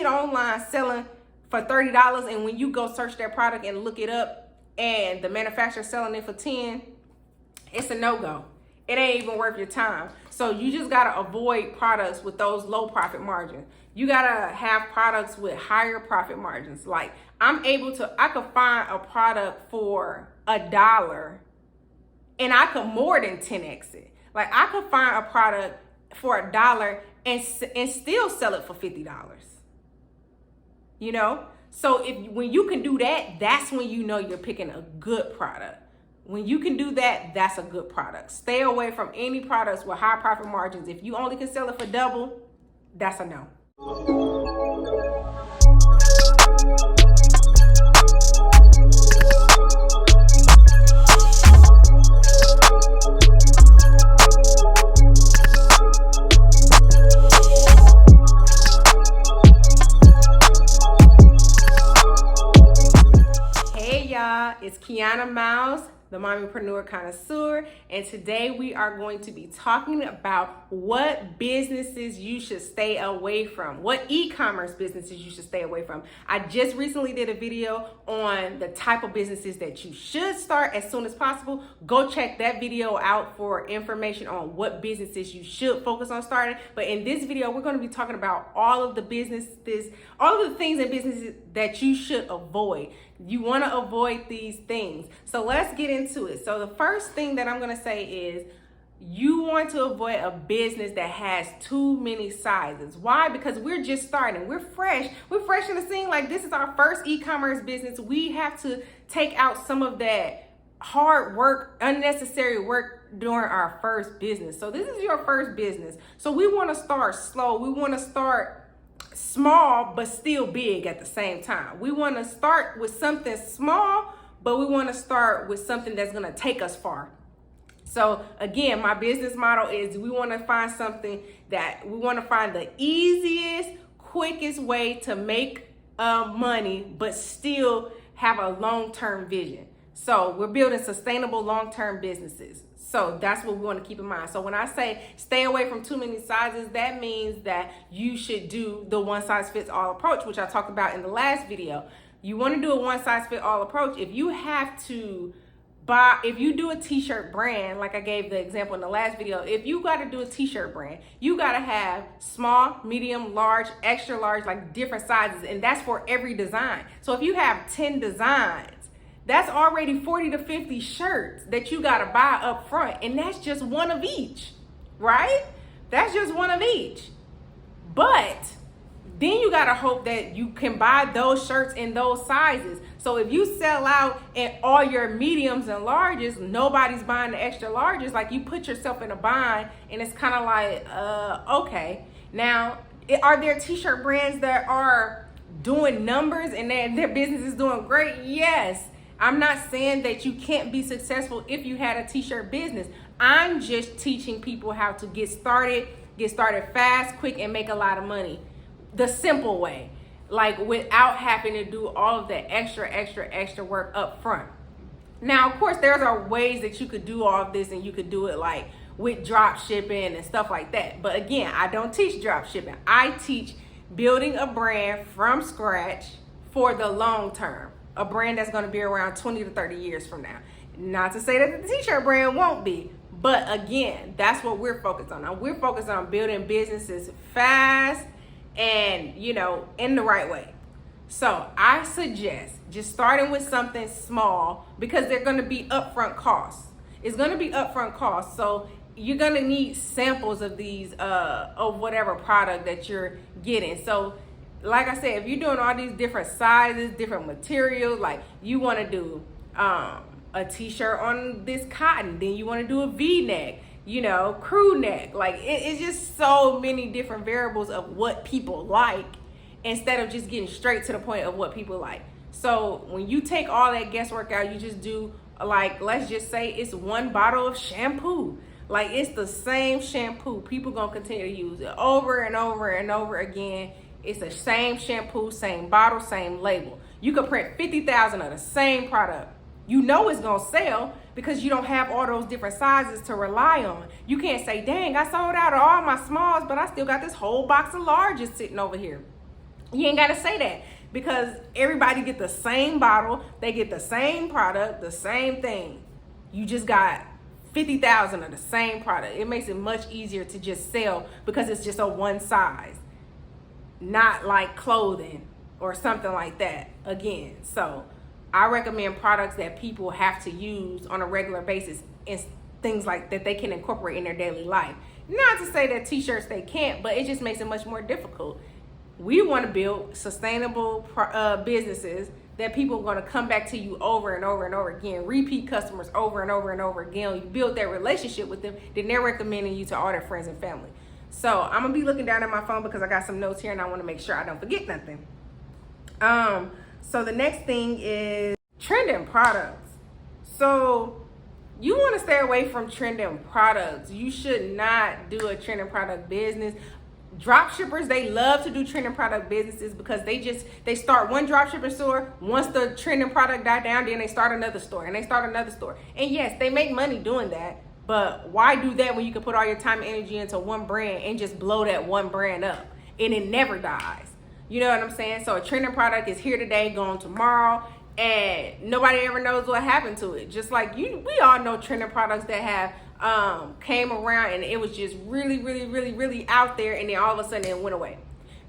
it online selling for $30, and when you go search that product and look it up and the manufacturer selling it for 10, it's a no-go. It ain't even worth your time. So you just gotta avoid products with those low profit margins. You gotta have products with higher profit margins. Like I could find a product for $1 and I could more than 10x it. Like I could find a product for $1 and still sell it for $50. You know? So when you can do that, that's when you know you're picking a good product. When you can do that, that's a good product. Stay away from any products with high profit margins. If you only can sell it for double, that's a no. Hey y'all, it's KEIYONA'S, the mommypreneur connoisseur, and today we are going to be talking about what businesses you should stay away from, what e-commerce businesses you should stay away from. I just recently did a video on the type of businesses that you should start as soon as possible. Go check that video out for information on what businesses you should focus on starting. But in this video, we're going to be talking about all of the businesses, all of the things in businesses that you should avoid. You want to avoid these things. So let's get into it. So the first thing that I'm going to say is you want to avoid a business that has too many sizes. Why? Because we're just starting. We're fresh. We're fresh in the scene. Like this is our first e-commerce business. We have to take out some of that hard work, unnecessary work during our first business. So this is your first business. So we want to start slow. We want to start small but still big at the same time. We want to start with something small, but we want to start with something that's going to take us far. So again, my business model is we want to find the easiest, quickest way to make money but still have a long-term vision. So we're building sustainable long-term businesses. So that's what we want to keep in mind. So when I say stay away from too many sizes, that means that you should do the one-size-fits-all approach, which I talked about in the last video. You want to do a one-size-fits-all approach. If you do a t-shirt brand, like I gave the example in the last video, if you got to do a t-shirt brand, you got to have small, medium, large, extra large, like different sizes. And that's for every design. So if you have 10 designs, that's already 40 to 50 shirts that you got to buy up front. And that's just one of each, right? That's just one of each. But then you got to hope that you can buy those shirts in those sizes. So if you sell out in all your mediums and larges, nobody's buying the extra larges. Like you put yourself in a bind and it's kind of like, okay. Now, are there t-shirt brands that are doing numbers and their business is doing great? Yes. I'm not saying that you can't be successful if you had a t-shirt business. I'm just teaching people how to get started fast, quick, and make a lot of money. The simple way, like without having to do all of the extra work up front. Now, of course, there are ways that you could do all of this and you could do it like with drop shipping and stuff like that. But again, I don't teach drop shipping. I teach building a brand from scratch for the long term. A brand that's going to be around 20 to 30 years from now. Not to say that the t-shirt brand won't be, but again, that's what we're focused on. Now, we're focused on building businesses fast and, in the right way. So I suggest just starting with something small because they're going to be upfront costs. It's going to be upfront costs. So you're going to need samples of these, of whatever product that you're getting. So like I said, if you're doing all these different sizes, different materials, like you want to do a t-shirt on this cotton, then you want to do a V-neck, crew neck. Like it's just so many different variables of what people like instead of just getting straight to the point of what people like. So when you take all that guesswork out, you just do like, let's just say it's one bottle of shampoo. Like it's the same shampoo. People gonna continue to use it over and over and over again. It's the same shampoo, same bottle, same label. You could print 50,000 of the same product. You know it's gonna sell because you don't have all those different sizes to rely on. You can't say, dang, I sold out of all my smalls, but I still got this whole box of larges sitting over here. You ain't gotta say that, because everybody get the same bottle, they get the same product, the same thing. You just got 50,000 of the same product. It makes it much easier to just sell because it's just a one size, not like clothing or something like that again. So I recommend products that people have to use on a regular basis and things like that they can incorporate in their daily life. Not to say that t-shirts they can't, but it just makes it much more difficult. We want to build sustainable businesses that people are going to come back to you over and over and over again, repeat customers over and over and over again. You build that relationship with them, then they're recommending you to all their friends and family. So I'm going to be looking down at my phone because I got some notes here and I want to make sure I don't forget nothing. So the next thing is trending products. So you want to stay away from trending products. You should not do a trending product business. Drop shippers, they love to do trending product businesses because they start one drop shipping store. Once the trending product die down, then they start another store and they start another store. And yes, they make money doing that, but why do that when you can put all your time and energy into one brand and just blow that one brand up and it never dies? You know what I'm saying? So a trending product is here today, gone tomorrow, and nobody ever knows what happened to it. Just like we all know trending products that have came around and it was just really out there, and then all of a sudden it went away.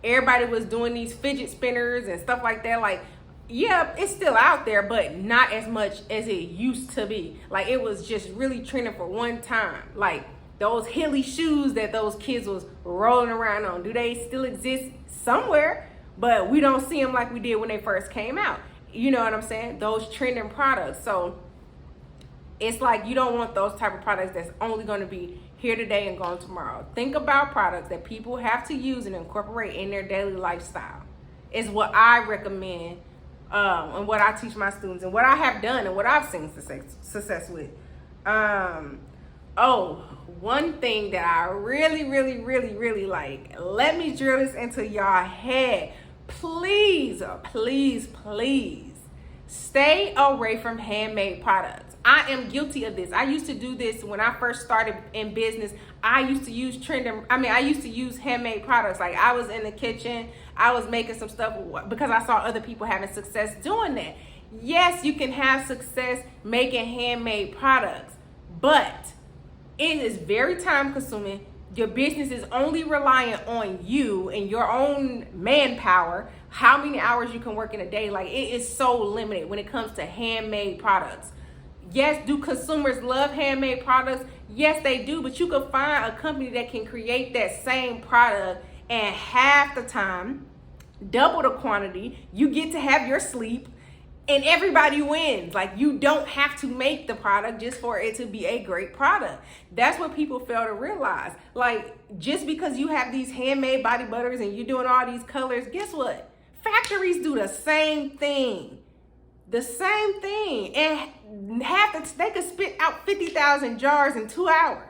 Everybody was doing these fidget spinners and stuff like that. Like, yeah, it's still out there, but not as much as it used to be. Like, it was just really trending for one time. Like those hilly shoes that those kids was rolling around on, do they still exist somewhere? But we don't see them like we did when they first came out. You know what I'm saying? Those trending products. So it's like you don't want those type of products that's only going to be here today and gone tomorrow. Think about products that people have to use and incorporate in their daily lifestyle. Is what I recommend, and what I teach my students, and what I have done, and what I've seen success with. One thing that I really like. Let me drill this into y'all head. Please stay away from handmade products. I am guilty of this. I used to do this when I first started in business. I used to use handmade products. Like, I was in the kitchen, I was making some stuff because I saw other people having success doing that. Yes, you can have success making handmade products, but it is very time consuming. Your business is only reliant on you and your own manpower, how many hours you can work in a day. Like, it is so limited when it comes to handmade products. Yes, do consumers love handmade products? Yes, they do, but you can find a company that can create that same product and half the time, double the quantity. You get to have your sleep, and everybody wins. Like, you don't have to make the product just for it to be a great product. That's what people fail to realize. Like, just because you have these handmade body butters and you're doing all these colors, guess what? Factories do the same thing. The same thing. And they could spit out 50,000 jars in 2 hours.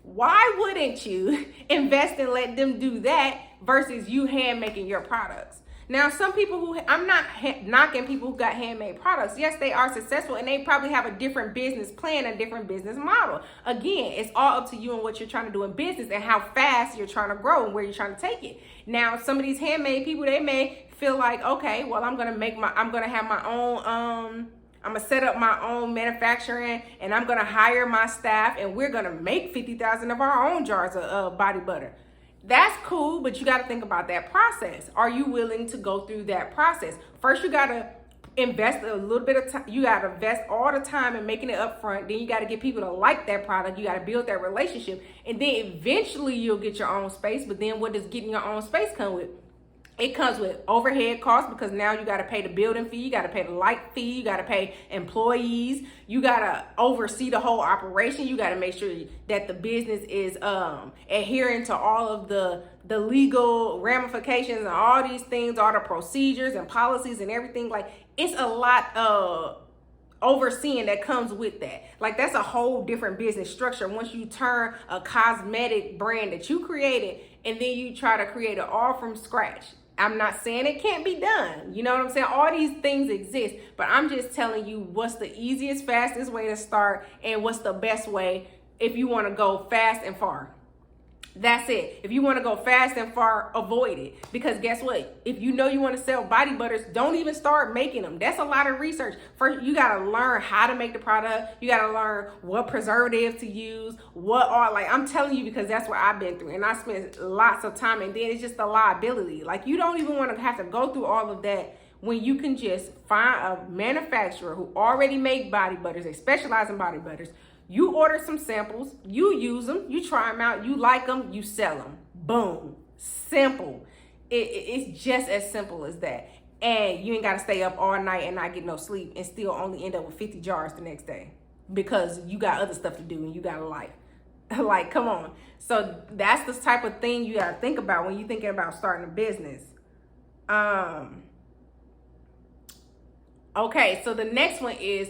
Why wouldn't you invest and let them do that versus you hand making your products? Now, some people I'm not knocking people who got handmade products. Yes, they are successful and they probably have a different business plan, a different business model. Again, it's all up to you and what you're trying to do in business and how fast you're trying to grow and where you're trying to take it. Now, some of these handmade people, they may feel like, okay, well, I'm going to have my own, I'm going to set up my own manufacturing and I'm going to hire my staff and we're going to make 50,000 of our own jars of body butter. That's cool, but you got to think about that process. Are you willing to go through that process? First, you got to invest a little bit of time. You got to invest all the time in making it upfront. Then you got to get people to like that product. You got to build that relationship. And then eventually you'll get your own space. But then what does getting your own space come with? It comes with overhead costs because now you got to pay the building fee, you got to pay the light fee, you got to pay employees, you got to oversee the whole operation, you got to make sure that the business is adhering to all of the legal ramifications and all these things, all the procedures and policies and everything. Like, it's a lot of overseeing that comes with that. Like, that's a whole different business structure once you turn a cosmetic brand that you created and then you try to create it all from scratch. I'm not saying it can't be done. You know what I'm saying? All these things exist, but I'm just telling you what's the easiest, fastest way to start and what's the best way if you want to go fast and far. That's it. If you want to go fast and far, avoid it. Because guess what? If you know you want to sell body butters, don't even start making them. That's a lot of research. First, you got to learn how to make the product. You got to learn what preservatives to use, what are, like, I'm telling you, because that's what I've been through. And I spent lots of time, and then it's just a liability. Like, you don't even want to have to go through all of that when you can just find a manufacturer who already make body butters. They specialize in body butters. You order some samples, you use them, you try them out, you like them, you sell them. Boom. Simple. It's just as simple as that. And you ain't got to stay up all night and not get no sleep and still only end up with 50 jars the next day because you got other stuff to do and you got a life. Like, come on. So that's the type of thing you got to think about when you're thinking about starting a business. Okay, so the next one is,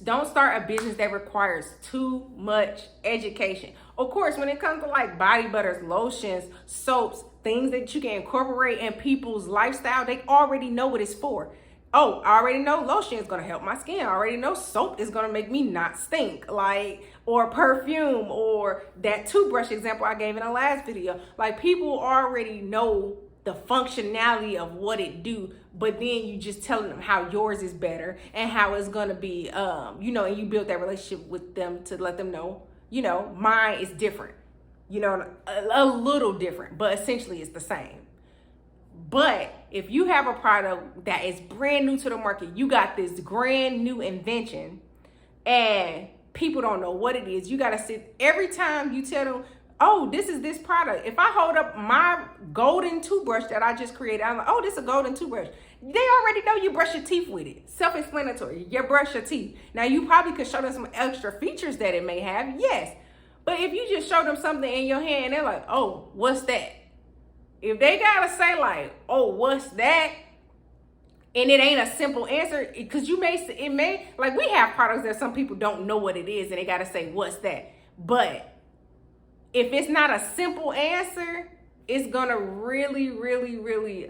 don't start a business that requires too much education. Of course, when it comes to like body butters, lotions, soaps, things that you can incorporate in people's lifestyle, they already know what it's for. Oh, I already know lotion is going to help my skin. I already know soap is going to make me not stink, like, or perfume, or that toothbrush example I gave in the last video. Like, people already know the functionality of what it do, but then you just telling them how yours is better and how it's gonna be, you know, and you build that relationship with them to let them know, you know, mine is different, you know, a little different, but essentially it's the same. But if you have a product that is brand new to the market, you got this brand new invention and people don't know what it is, you gotta sit every time you tell them, oh, this is this product. If I hold up my golden toothbrush that I just created, I'm like, oh, this is a golden toothbrush. They already know you brush your teeth with it. Self-explanatory. You brush your teeth. Now, you probably could show them some extra features that it may have, yes. But if you just show them something in your hand and they're like, oh, what's that? If they gotta say like, oh, what's that? And it ain't a simple answer, because it may, like, we have products that some people don't know what it is and they gotta say, what's that? But if it's not a simple answer, it's gonna really, really, really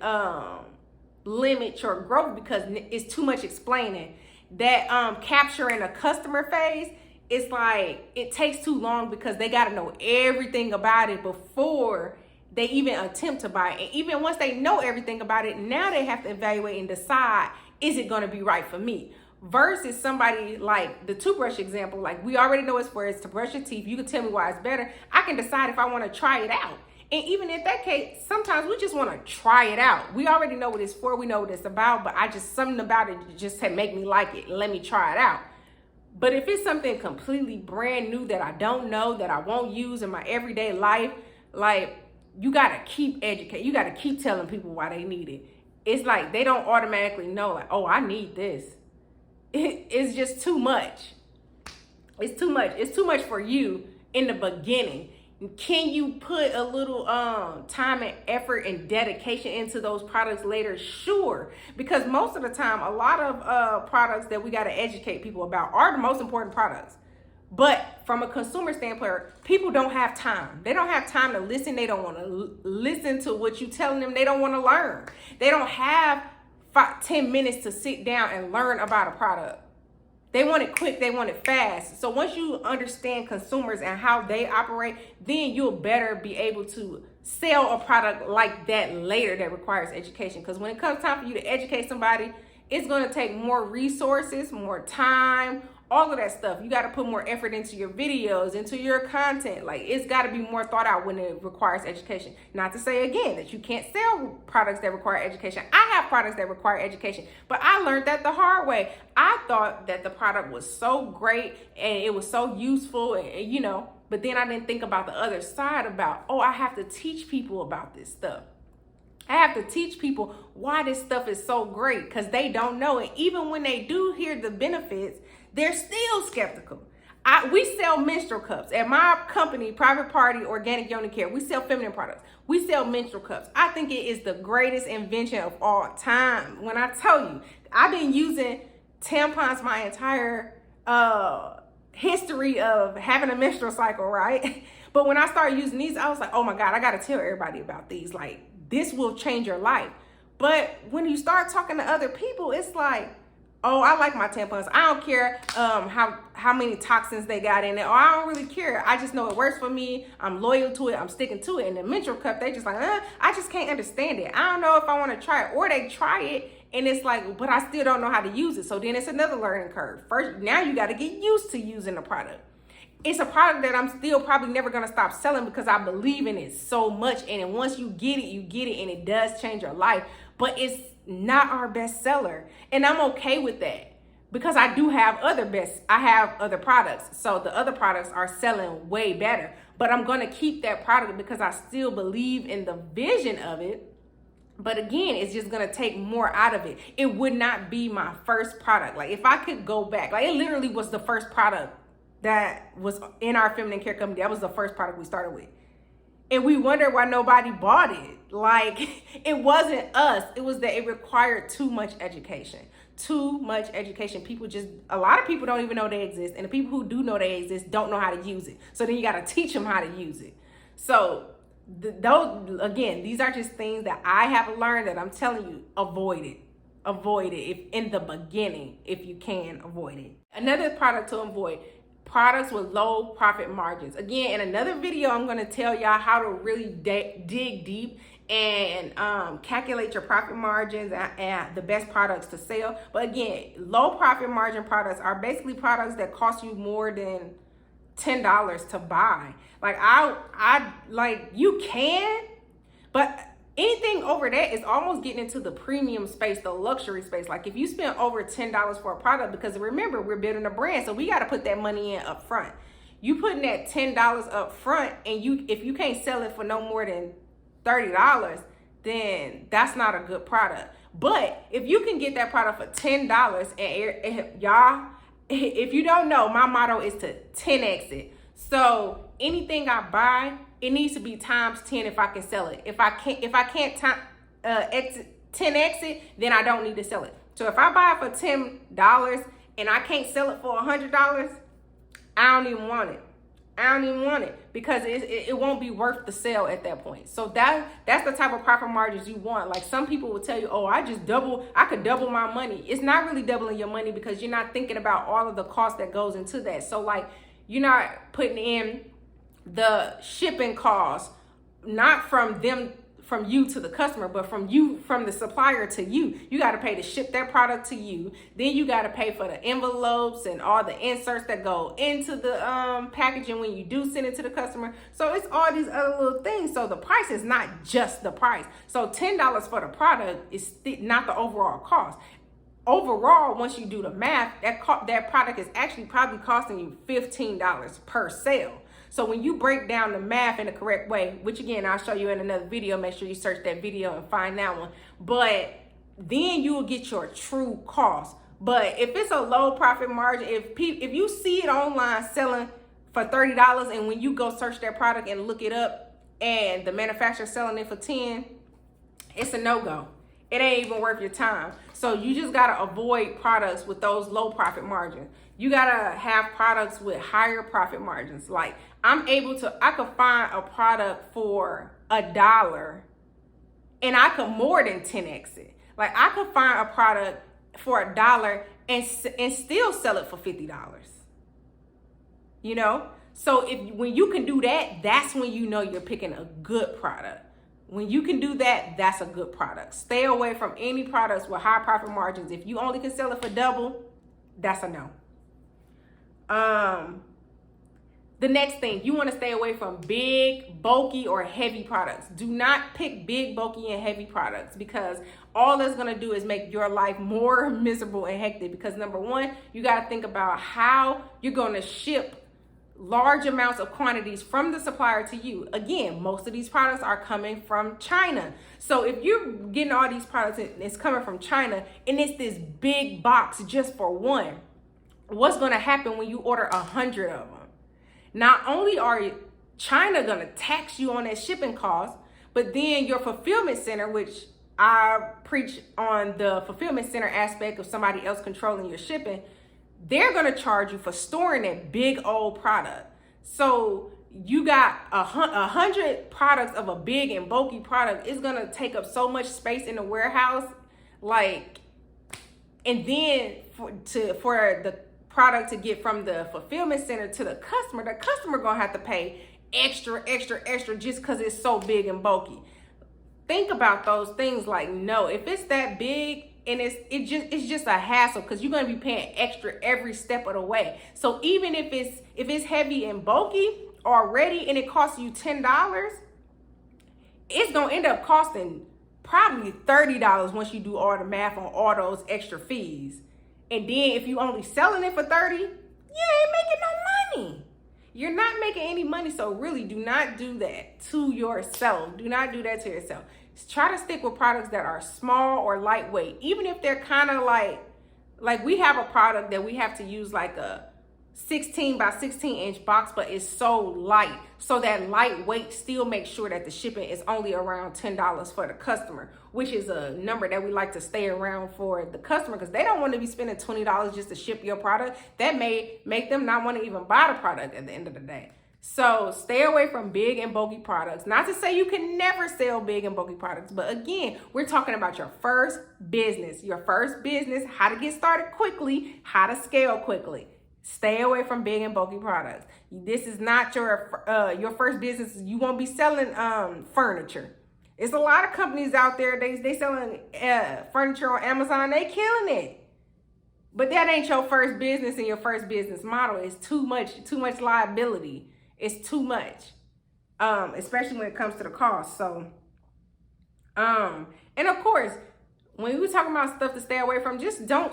limit your growth because it's too much explaining. That capturing a customer phase, it's like it takes too long because they gotta know everything about it before they even attempt to buy it. And even once they know everything about it, now they have to evaluate and decide, is it gonna be right for me? Versus somebody like the toothbrush example, like, we already know it's for, it's to brush your teeth. You can tell me why it's better. I can decide if I want to try it out. And even in that case, sometimes we just want to try it out. We already know what it's for. We know what it's about, but something about it just make me like it. Let me try it out. But if it's something completely brand new that I don't know, that I won't use in my everyday life, like, you got to keep educating. You got to keep telling people why they need it. It's like they don't automatically know, like, oh, I need this. It's just too much. It's too much. It's too much for you in the beginning. Can you put a little time and effort and dedication into those products later? Sure. Because most of the time, a lot of products that we got to educate people about are the most important products. But from a consumer standpoint, people don't have time. They don't have time to listen. They don't want to listen to what you're telling them. They don't want to learn. They don't have 10 minutes to sit down and learn about a product. They want it quick, they want it fast. So once you understand consumers and how they operate, then you'll better be able to sell a product like that later that requires education. Because when it comes time for you to educate somebody, it's going to take more resources, more time, all of that stuff. You got to put more effort into your videos, into your content. Like, it's got to be more thought out when it requires education. Not to say, again, that you can't sell products that require education. I have products that require education, but I learned that the hard way. I thought that the product was so great and it was so useful, and, you know, but then I didn't think about the other side about, oh, I have to teach people about this stuff. I have to teach people why this stuff is so great, because they don't know it. Even when they do hear the benefits, they're still skeptical. We sell menstrual cups. At my company, Private Party Organic Yoni Care, we sell feminine products. We sell menstrual cups. I think it is the greatest invention of all time. When I tell you, I've been using tampons my entire history of having a menstrual cycle, right? But when I started using these, I was like, oh my God, I got to tell everybody about these. Like, this will change your life. But when you start talking to other people, it's like, oh, I like my tampons. I don't care how many toxins they got in it, or I don't really care. I just know it works for me. I'm loyal to it. I'm sticking to it. And the menstrual cup, they just like, I just can't understand it. I don't know if I want to try it. Or they try it and it's like, but I still don't know how to use it. So then it's another learning curve. First, now you got to get used to using the product. It's a product that I'm still probably never going to stop selling because I believe in it so much. And then once you get it, and it does change your life. But it's not our best seller. And I'm okay with that because I do have I have other products. So the other products are selling way better. But I'm going to keep that product because I still believe in the vision of it. But again, it's just going to take more out of it. It would not be my first product. Like if I could go back, like it literally was the first product that was in our feminine care company. That was the first product we started with. And we wondered why nobody bought it. Like it wasn't us. It was that it required too much education. Too much education. A lot of people don't even know they exist. And the people who do know they exist don't know how to use it. So then you got to teach them how to use it. So again, these are just things that I have learned that I'm telling you, avoid it. Avoid it if in the beginning, if you can avoid it. Another product to avoid, products with low profit margins. Again, in another video, I'm going to tell y'all how to really dig deep and calculate your profit margins and the best products to sell. But again, low profit margin products are basically products that cost you more than $10 to buy. Like I like you can, but anything over that is almost getting into the premium space, the luxury space. Like if you spend over $10 for a product, because remember, we're building a brand, so we got to put that money in up front. You putting that $10 up front, and if you can't sell it for no more than $30, then that's not a good product. But if you can get that product for $10, and y'all, if you don't know, my motto is to 10x it. So anything I buy, it needs to be times 10 if I can sell it. If I can't 10x it, then I don't need to sell it. So if I buy it for $10 and I can't sell it for $100, I don't even want it. I don't even want it because it won't be worth the sale at that point. So that's the type of profit margins you want. Like some people will tell you, oh, I could double my money. It's not really doubling your money because you're not thinking about all of the cost that goes into that. So like you're not putting in the shipping costs, not from you to the customer, but from the supplier to you. You got to pay to ship that product to you. Then you got to pay for the envelopes and all the inserts that go into the packaging when you do send it to the customer. So it's all these other little things. So the price is not just the price. So $10 for the product is not the overall cost. Overall, once you do the math, that product is actually probably costing you $15 per sale. So when you break down the math in the correct way, which again, I'll show you in another video, make sure you search that video and find that one. But then you will get your true cost. But if it's a low profit margin, if you see it online selling for $30 and when you go search that product and look it up and the manufacturer selling it for $10, it's a no-go. It ain't even worth your time. So you just gotta avoid products with those low profit margins. You gotta have products with higher profit margins. Like I could find a product for $1 and I could more than 10x it. Like I could find a product for $1 and still sell it for $50. You know? So when you can do that, that's when you know you're picking a good product. When you can do that, that's a good product. Stay away from any products with high profit margins. If you only can sell it for double, that's a no. The next thing, you want to stay away from big, bulky, or heavy products. Do not pick big, bulky, and heavy products because all that's going to do is make your life more miserable and hectic. Because number one, you got to think about how you're going to ship large amounts of quantities from the supplier to you. Again, most of these products are coming from China. So if you're getting all these products and it's coming from China and it's this big box just for one, what's going to happen when you order 100 of them? Not only are China going to tax you on that shipping cost, but then your fulfillment center, which I preach on the fulfillment center aspect of somebody else controlling your shipping, they're going to charge you for storing that big old product. So you got 100 products of a big and bulky product. It's going to take up so much space in the warehouse. Like And then for the product to get from the fulfillment center to the customer gonna have to pay extra just because it's so big and bulky. Think about those things. Like, no, if it's that big and it's just a hassle, because you're gonna be paying extra every step of the way. So even if it's heavy and bulky already and it costs you $10, it's gonna end up costing probably $30 once you do all the math on all those extra fees. And then if you only selling it for $30, you ain't making no money. You're not making any money. So really, do not do that to yourself. Do not do that to yourself. Try to stick with products that are small or lightweight, even if they're kind of like we have a product that we have to use like a 16 by 16 inch box, but it's so light. So that lightweight still makes sure that the shipping is only around $10 for the customer, which is a number that we like to stay around for the customer, because they don't want to be spending $20 just to ship your product. That may make them not want to even buy the product at the end of the day. So stay away from big and bulky products. Not to say you can never sell big and bulky products, but again, we're talking about your first business, how to get started quickly, how to scale quickly. Stay away from big and bulky products. This is not your first business. You won't be selling furniture. There's a lot of companies out there, they selling furniture on Amazon. They killing it. But that ain't your first business and your first business model. It's too much liability. It's too much, especially when it comes to the cost. So, and of course, when we were talking about stuff to stay away from, just don't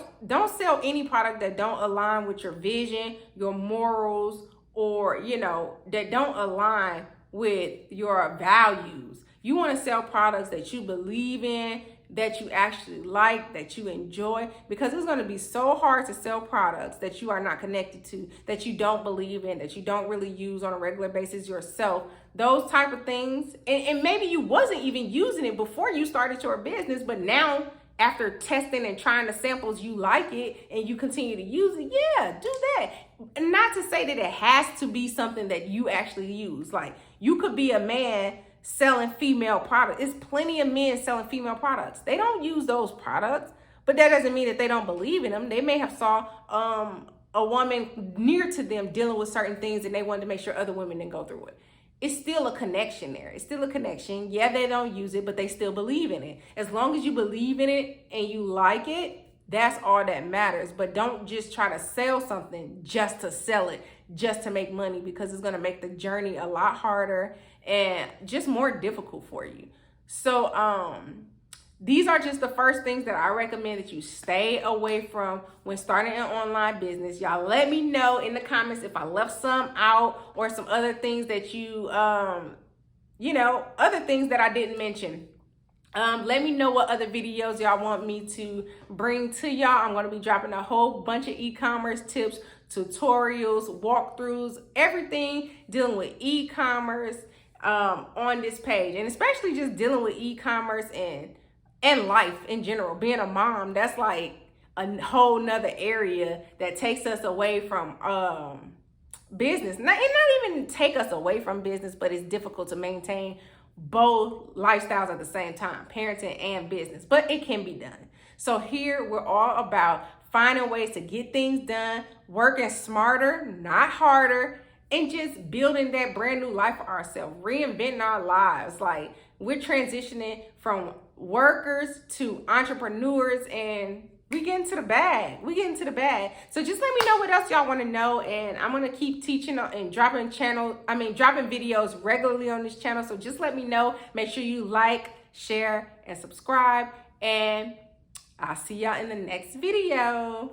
sell any product that don't align with your vision, your morals, or, that don't align with your values. You want to sell products that you believe in, that you actually like, that you enjoy, because it's going to be so hard to sell products that you are not connected to, that you don't believe in, that you don't really use on a regular basis yourself. Those type of things. And maybe you wasn't even using it before you started your business, but now after testing and trying the samples, you like it and you continue to use it. Yeah, do that. And not to say that it has to be something that you actually use. Like, you could be a man selling female products. It's plenty of men selling female products. They don't use those products, but that doesn't mean that they don't believe in them. They may have saw a woman near to them dealing with certain things and they wanted to make sure other women didn't go through it. It's still a connection there. It's still a connection. Yeah, they don't use it, but they still believe in it. As long as you believe in it and you like it, that's all that matters. But don't just try to sell something just to sell it, just to make money, because it's going to make the journey a lot harder and just more difficult for you. So these are just the first things that I recommend that you stay away from when starting an online business. Y'all let me know in the comments if I left some out or some other things that you, other things that I didn't mention. Let me know what other videos y'all want me to bring to y'all. I'm going to be dropping a whole bunch of e-commerce tips, tutorials, walkthroughs, everything dealing with e-commerce on this page. And especially just dealing with e-commerce and life in general. Being a mom, that's like a whole nother area that takes us away from business. Not even take us away from business, but it's difficult to maintain both lifestyles at the same time, parenting and business, but it can be done. So here we're all about finding ways to get things done, working smarter, not harder, and just building that brand new life for ourselves, reinventing our lives. Like, we're transitioning from workers to entrepreneurs, and we get into the bag. So just let me know what else y'all want to know, and I'm gonna keep teaching and dropping videos regularly on this channel. So just let me know. Make sure you like, share, and subscribe, and I'll see y'all in the next video.